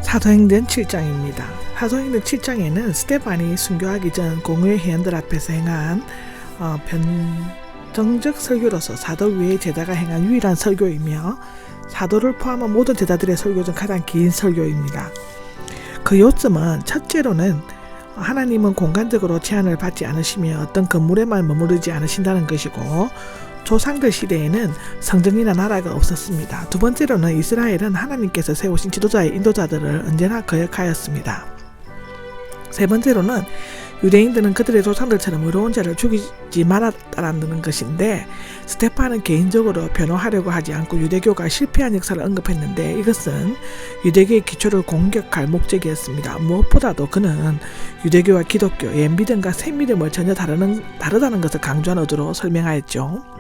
사도행전 7장입니다. 사도행전 7장에는 스데반이 순교하기 전 공의회 회원들 앞에서 행한 변정적 설교로서 사도 외의 제자가 행한 유일한 설교이며 사도를 포함한 모든 제자들의 설교 중 가장 긴 설교입니다. 그 요점은 첫째로는 하나님은 공간적으로 제한을 받지 않으시며 어떤 건물에만 머무르지 않으신다는 것이고, 조상들 시대에는 성전이나 나라가 없었습니다. 두 번째로는 이스라엘은 하나님께서 세우신 지도자의 인도자들을 언제나 거역하였습니다. 세 번째로는 유대인들은 그들의 조상들처럼 의로운 자를 죽이지 말았다는 것인데, 스데반은 개인적으로 변호하려고 하지 않고 유대교가 실패한 역사를 언급했는데, 이것은 유대교의 기초를 공격할 목적이었습니다. 무엇보다도 그는 유대교와 기독교, 옛 믿음과 새 믿음을 전혀 다르다는 것을 강조한 어조로 설명하였죠.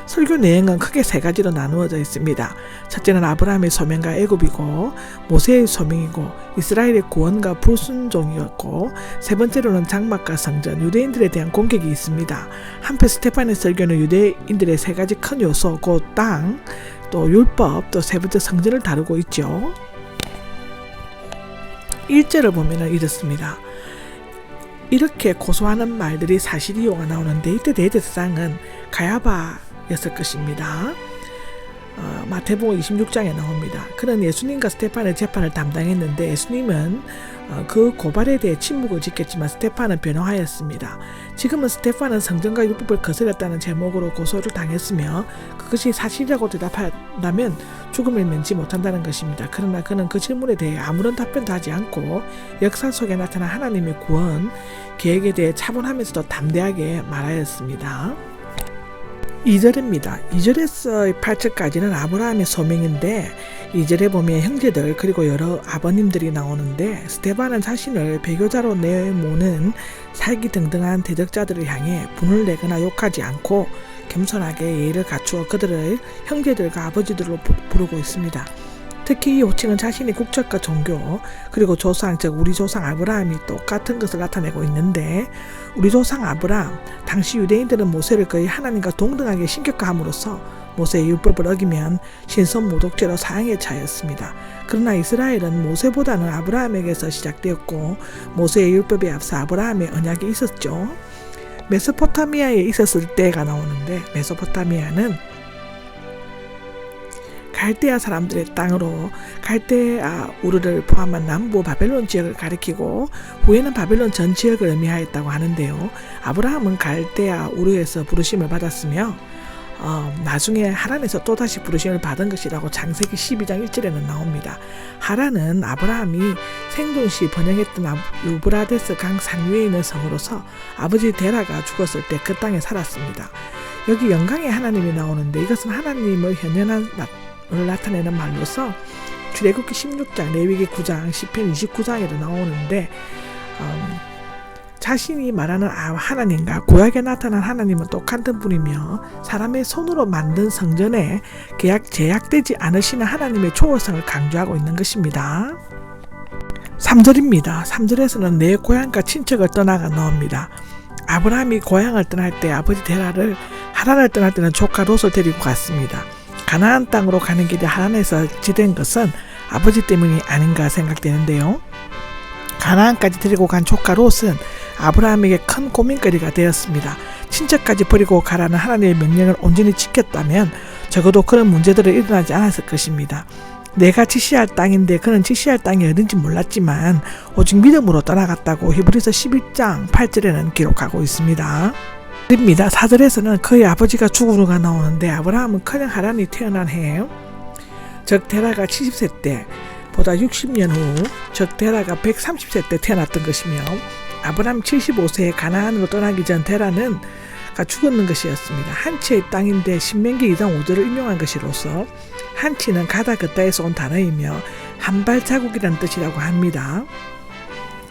설교 내용은 크게 세 가지로 나누어져 있습니다. 첫째는 아브라함의 소명과 애굽이고, 모세의 소명이고, 이스라엘의 구원과 불순종이었고, 세 번째로는 장막과 성전, 유대인들에 대한 공격이 있습니다. 한편 스데반의 설교는 유대인들의 세 가지 큰 요소, 곧 땅, 또 율법, 또 세 번째 성전을 다루고 있죠. 1절을 보면 이렇습니다. 이렇게 고소하는 말들이 사실이요가 나오는데, 이때 대제사장은 가야바 였을 것입니다. 마태복음 26장에 나옵니다. 그는 예수님과 스데반의 재판을 담당했는데, 예수님은 그 고발에 대해 침묵을 지켰지만 스데반은 변호하였습니다. 지금은 스데반은 성전과 율법을 거스렸다는 제목으로 고소를 당했으며, 그것이 사실이라고 대답한다면 죽음을 면치 못한다는 것입니다. 그러나 그는 그 질문에 대해 아무런 답변도 하지 않고 역사 속에 나타난 하나님의 구원 계획에 대해 차분하면서도 담대하게 말하였습니다. 2절입니다. 2절에서 8절까지는 아브라함의 소명인데, 2절에 보면 형제들 그리고 여러 아버님들이 나오는데, 스데반은 자신을 배교자로 내모는 살기등등한 대적자들을 향해 분을 내거나 욕하지 않고 겸손하게 예의를 갖추어 그들을 형제들과 아버지들로 부르고 있습니다. 특히 이 호칭은 자신의 국적과 종교, 그리고 조상, 즉 우리 조상 아브라함이 똑같은 것을 나타내고 있는데, 우리 조상 아브라함, 당시 유대인들은 모세를 거의 하나님과 동등하게 신격화함으로써 모세의 율법을 어기면 신선모독죄로 사형에 처하였습니다. 그러나 이스라엘은 모세보다는 아브라함에게서 시작되었고, 모세의 율법에 앞서 아브라함의 언약이 있었죠. 메소포타미아에 있었을 때가 나오는데, 메소포타미아는 갈대아 사람들의 땅으로 갈대아 우르를 포함한 남부 바벨론 지역을 가리키고, 후에는 바벨론 전 지역을 의미하였다고 하는데요. 아브라함은 갈대아 우르에서 부르심을 받았으며 나중에 하란에서 또다시 부르심을 받은 것이라고 창세기 12장 1절에는 나옵니다. 하란은 아브라함이 생존 시 번영했던 유브라데스 강 상류에 있는 성으로서 아버지 데라가 죽었을 때 그 땅에 살았습니다. 여기 영광의 하나님이 나오는데, 이것은 하나님의 현현한 을 나타내는 말로서 출애굽기 16장, 레위기 9장, 시편 29장에도 나오는데, 자신이 말하는 하나님과 구약에 나타난 하나님은 똑같은 분이며, 사람의 손으로 만든 성전에 제약되지 않으시는 하나님의 초월성을 강조하고 있는 것입니다. 3절입니다. 3절에서는 내 고향과 친척을 떠나가 나옵니다. 아브라함이 고향을 떠날 때 아버지 데라를, 하란을 떠날 때는 조카 롯을 데리고 갔습니다. 가나안 땅으로 가는 길에 하란에서 지된 것은 아버지 때문이 아닌가 생각되는데요. 가나안까지 데리고 간 조카 롯은 아브라함에게 큰 고민거리가 되었습니다. 친척까지 버리고 가라는 하나님의 명령을 온전히 지켰다면 적어도 그런 문제들은 일어나지 않았을 것입니다. 내가 지시할 땅인데 그는 지시할 땅이 어딘지 몰랐지만 오직 믿음으로 떠나갔다고 히브리서 11장 8절에는 기록하고 있습니다. 4절에서는 그의 아버지가 죽으로가 나오는데, 아브라함은 커녕 하란이 태어난 해, 적 데라가 70세 때 보다 60년 후 적 데라가 130세 때 태어났던 것이며, 아브라함 75세에 가나안으로 떠나기 전 데라는 죽었는 것이었습니다. 한치의 땅인데 신명기 2장 5절을 인용한 것이로서, 한치는 가다 걷다에서 온 단어이며 한 발자국이라는 뜻이라고 합니다.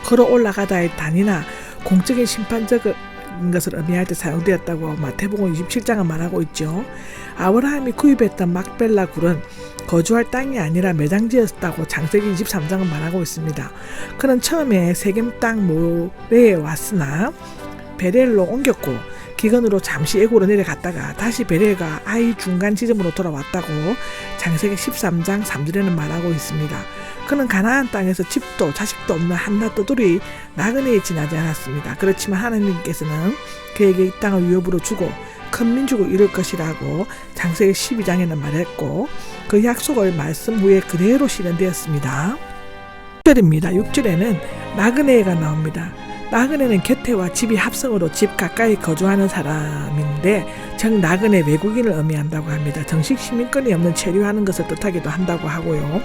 걸어 올라가다의 단위나 공적인 심판적인 것을 의미할 때 사용되었다고 마태복음 27장은 말하고 있죠. 아브라함이 구입했던 막벨라 굴은 거주할 땅이 아니라 매장지였다고 창세기 23장은 말하고 있습니다. 그는 처음에 세겜 땅 모레에 왔으나 베델로 옮겼고, 기근으로 잠시 애고로 내려갔다가 다시 베레가 아이 중간 지점으로 돌아왔다고 창세기 13장 3절에는 말하고 있습니다. 그는 가나안 땅에서 집도 자식도 없는 한낱 떠돌이 나그네에 지나지 않았습니다. 그렇지만 하나님께서는 그에게 이 땅을 위협으로 주고 큰 민족을 이룰 것이라고 창세기 12장에는 말했고 그 약속을 말씀 후에 그대로 실현되었습니다. 6절입니다. 6절에는 나그네가 나옵니다. 나그네는 곁에와 집이 합성으로 집 가까이 거주하는 사람인데 즉 나그네 외국인을 의미한다고 합니다. 정식 시민권이 없는 체류하는 것을 뜻하기도 한다고 하고요.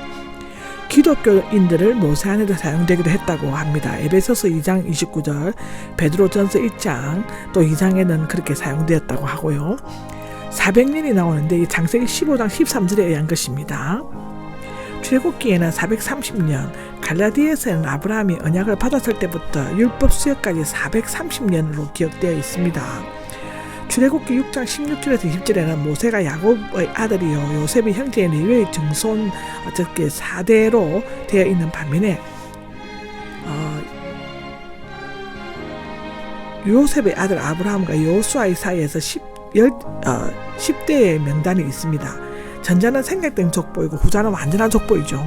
기독교인들을 모세 안에도 사용되기도 했다고 합니다. 에베소서 2장 29절, 베드로전서 1장 또 2장에는 그렇게 사용되었다고 하고요. 400년이 나오는데 이 창세기 15장 13절에 의한 것입니다. 출애굽기에는 430년, 갈라디아에서는 아브라함이 언약을 받았을 때부터 율법 수여까지 430년으로 기억되어 있습니다. 출애굽기 6장 16절에서 20절에는 모세가 야곱의 아들이요 요셉의 형제인 레위의 증손 어떻게 4대로 되어 있는 반면에 요셉의 아들 아브라함과 여호수아의 사이에서 10대의 명단이 있습니다. 전자는 생략된 족보이고 후자는 완전한 족보이죠.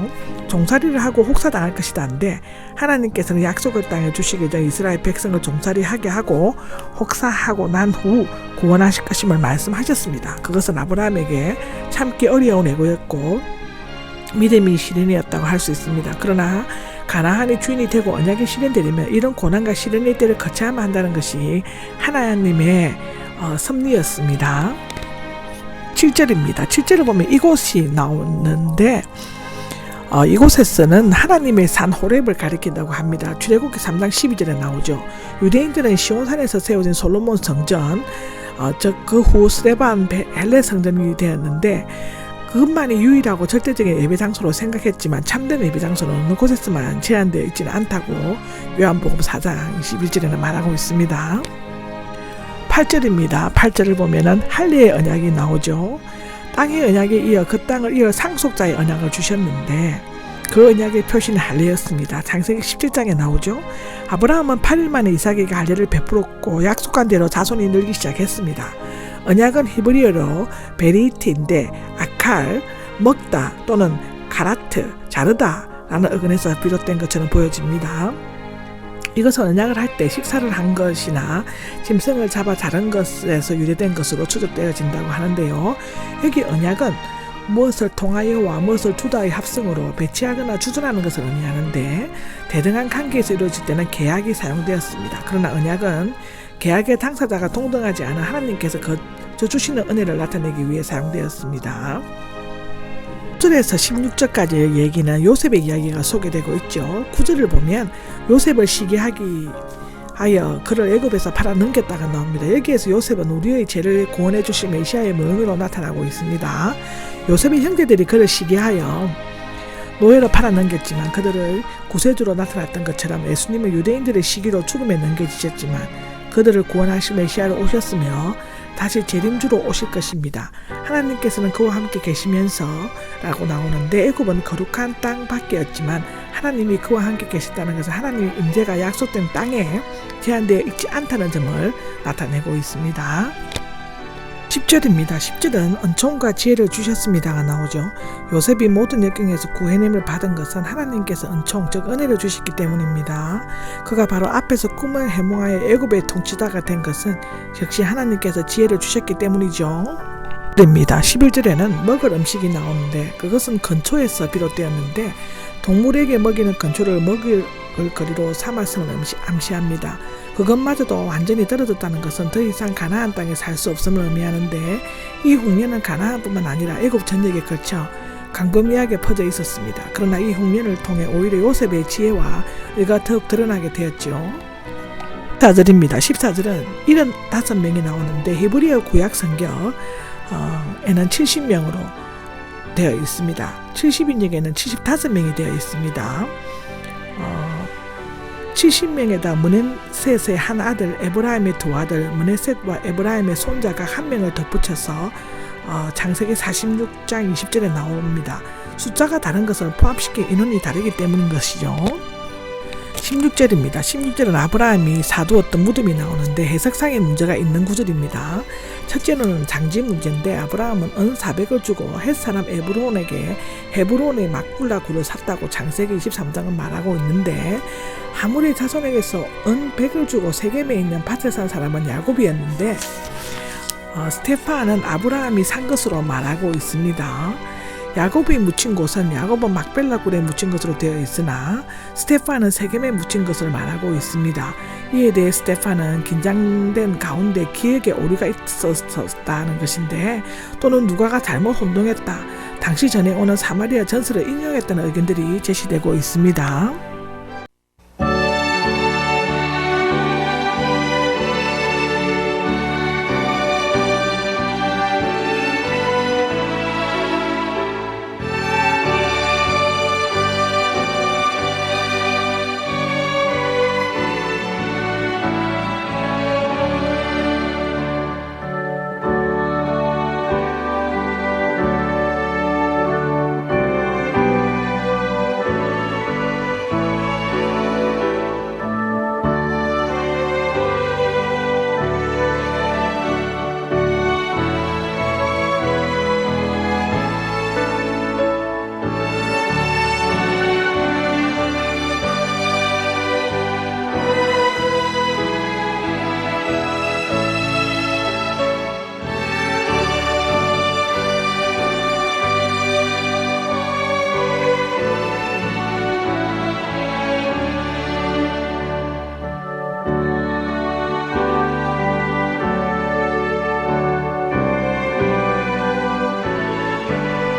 종살이를 하고 혹사당할 것이다는데 하나님께서는 약속의 땅에 주시기 전 이스라엘 백성을 종살이하게 하고 혹사하고 난 후 구원하실 것임을 말씀하셨습니다. 그것은 아브라함에게 참기 어려운 애고였고 믿음이 시련이었다고 할 수 있습니다. 그러나 가나안의 주인이 되고 언약이 실현되려면 이런 고난과 시련의 때를 거쳐야만 한다는 것이 하나님의 섭리였습니다. 7절입니다. 7절을 보면 이곳이 나오는데 이곳에서는 하나님의 산 호렙을 가리킨다고 합니다. 출애굽기 3장 12절에 나오죠. 유대인들은 시온산에서 세워진 솔로몬 성전, 그 후 스데반 헬레 성전이 되었는데 그것만이 유일하고 절대적인 예배 장소로 생각했지만 참된 예배 장소는 어느 곳에서만 제한되어 있지는 않다고 요한복음 4장 21절에는 말하고 있습니다. 8절입니다. 8절을 보면은 할례의 언약이 나오죠. 땅의 언약에 이어 그 땅을 이어 상속자의 언약을 주셨는데 그 언약의 표시는 할례였습니다. 창세기 17장에 나오죠. 아브라함은 8일 만에 이삭에게 할례를 베풀었고 약속한 대로 자손이 늘기 시작했습니다. 언약은 히브리어로 베리트인데 아칼, 먹다 또는 가라트, 자르다 라는 어근에서 비롯된 것처럼 보여집니다. 이것은 언약을 할 때 식사를 한 것이나 짐승을 잡아 자른 것에서 유래된 것으로 추적되어진다고 하는데요. 여기 언약은 무엇을 통하여와 무엇을 두다의 합성으로 배치하거나 주둔하는 것을 의미하는데 대등한 관계에서 이루어질 때는 계약이 사용되었습니다. 그러나 언약은 계약의 당사자가 동등하지 않아 하나님께서 거저 주시는 은혜를 나타내기 위해 사용되었습니다. 9절에서 16절까지의 얘기는 요셉의 이야기가 소개되고 있죠. 9절을 보면 요셉을 시기하기 하여 그를 애굽에서 팔아 넘겼다가 나옵니다. 여기에서 요셉은 우리의 죄를 구원해 주실 메시아의 명으로 나타나고 있습니다. 요셉의 형제들이 그를 시기하여 노예로 팔아 넘겼지만 그들을 구세주로 나타났던 것처럼 예수님은 유대인들의 시기로 죽음에 넘겨지셨지만 그들을 구원하실 메시아로 오셨으며 다시 재림주로 오실 것입니다. 하나님께서는 그와 함께 계시면서 라고 나오는데 애굽은 거룩한 땅 밖이었지만 하나님이 그와 함께 계셨다는 것은 하나님의 임재가 약속된 땅에 제한되어 있지 않다는 점을 나타내고 있습니다. 10절입니다. 10절은 은총과 지혜를 주셨습니다가 나오죠. 요셉이 모든 역경에서 구해냄을 받은 것은 하나님께서 은총, 즉 은혜를 주셨기 때문입니다. 그가 바로 앞에서 꿈을 해몽하여 애굽의 통치자가 된 것은 역시 하나님께서 지혜를 주셨기 때문이죠. 11절에는 먹을 음식이 나오는데 그것은 건초에서 비롯되었는데 동물에게 먹이는 건초를 먹을 거리로 삼았음을 암시합니다. 그것마저도 완전히 떨어졌다는 것은 더 이상 가나안 땅에 살 수 없음을 의미하는데 이 흉년은 가나안뿐만 아니라 애굽 전역에 걸쳐 광범위하게 퍼져 있었습니다. 그러나 이 흉년을 통해 오히려 요셉의 지혜와 의가 더욱 드러나게 되었죠. 14절입니다. 14절은 75명이 나오는데 히브리어 구약 성경에는 70명으로 되어 있습니다. 70인역에는 75명이 되어 있습니다. 70명에다 문헤셋의 한 아들 에브라임의 두 아들 문헤셋과 에브라임의 손자 각 한 명을 덧붙여서 창세기 46장 20절에 나옵니다. 숫자가 다른 것은 포함시킨 인원이 다르기 때문인 것이죠. 16절입니다. 16절은 아브라함이 사두었던 무덤이 나오는데 해석상의 문제가 있는 구절입니다. 첫째는 장지 문제인데 아브라함은 은 400을 주고 헷사람 에브론에게 헤브론의 막굴라 굴을 샀다고 창세기 23장은 말하고 있는데 하물의 자손에게서 은 100을 주고 세겜에 있는 밭을 산 사람은 야곱이었는데 스테파는 아브라함이 산 것으로 말하고 있습니다. 야곱이 묻힌 곳은 야곱은 막벨라 굴에 묻힌 것으로 되어 있으나 스테파는 세겜에 묻힌 것을 말하고 있습니다. 이에 대해 스테파는 긴장된 가운데 기억에 오류가 있었다는 것인데 또는 누가가 잘못 혼동했다. 당시 전해 오는 사마리아 전설을 인용했다는 의견들이 제시되고 있습니다.